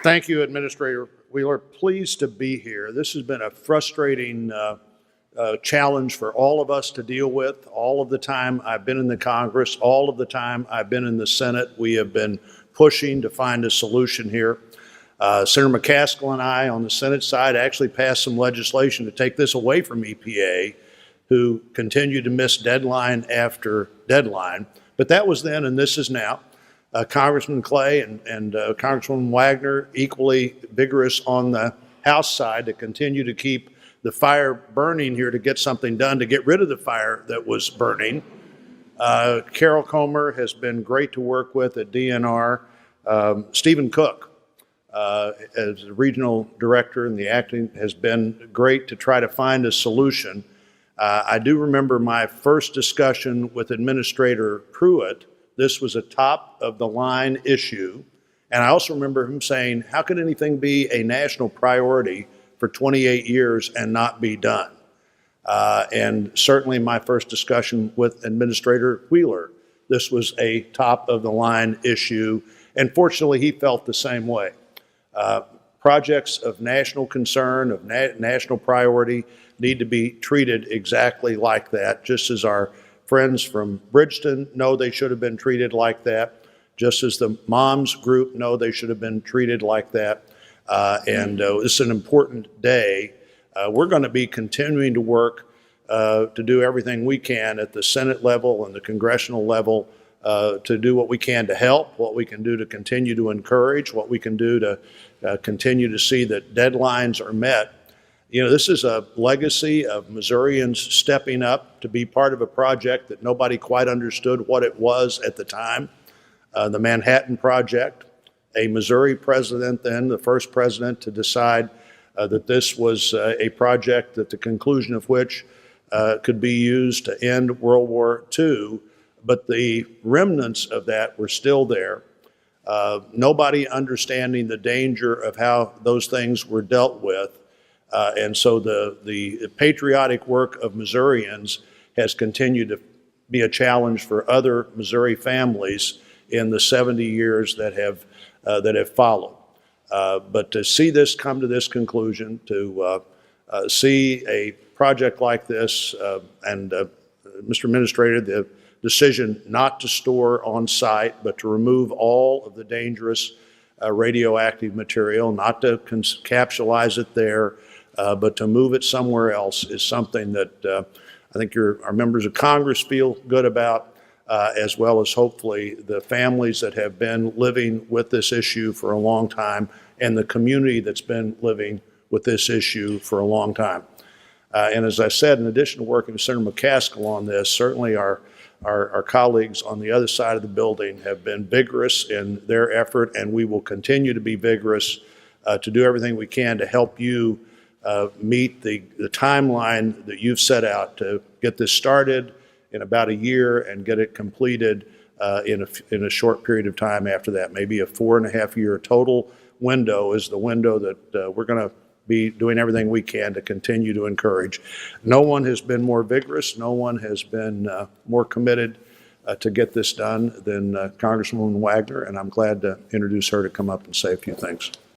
Thank you, Administrator Wheeler. Pleased to be here. This has been a frustrating challenge for all of us to deal with. All of the time I've been in the Congress, all of the time I've been in the Senate, we have been pushing to find a solution here. Senator McCaskill and I on the Senate side actually passed some legislation to take this away from EPA, who continue to miss deadline after deadline. But that was then, and this is now. Congressman Clay and Congresswoman Wagner equally vigorous on the House side to continue to keep the fire burning here, to get something done to get rid of the fire that was burning. Carol Comer has been great to work with at DNR. Stephen Cook, as a regional director and the acting, has been great to try to find a solution. I do remember my first discussion with Administrator Pruitt. This was a top-of-the-line issue. And I also remember him saying, how could anything be a national priority for 28 years and not be done? And certainly my first discussion with Administrator Wheeler, this was a top-of-the-line issue. And fortunately, he felt the same way. Projects of national concern, of national priority, need to be treated exactly like that, just as our friends from Bridgeton know they should have been treated like that, just as the moms group know they should have been treated like that. It's an important day. We're going to be continuing to work to do everything we can at the Senate level and the congressional level to do what we can to help, what we can do to continue to encourage, what we can do to continue to see that deadlines are met. You know, this is a legacy of Missourians stepping up to be part of a project that nobody quite understood what it was at the time. The Manhattan Project, a Missouri president then, the first president to decide that this was a project at the conclusion of which could be used to end World War II, but the remnants of that were still there. Nobody understanding the danger of how those things were dealt with. And so the patriotic work of Missourians has continued to be a challenge for other Missouri families in the 70 years that have followed. But to see this come to this conclusion, to see a project like this, and Mr. Administrator, the decision not to store on site, but to remove all of the dangerous radioactive material, not to capsulize it there, but to move it somewhere else, is something that I think our members of Congress feel good about, as well as hopefully the families that have been living with this issue for a long time and the community that's been living with this issue for a long time. And as I said, in addition to working with Senator McCaskill on this, certainly our colleagues on the other side of the building have been vigorous in their effort, and we will continue to be vigorous to do everything we can to help you meet the timeline that you've set out to get this started in about a year and get it completed in a short period of time after that. Maybe a 4.5-year total window is the window that we're going to be doing everything we can to continue to encourage. No one has been more vigorous, no one has been more committed to get this done than Congresswoman Wagner, and I'm glad to introduce her to come up and say a few things.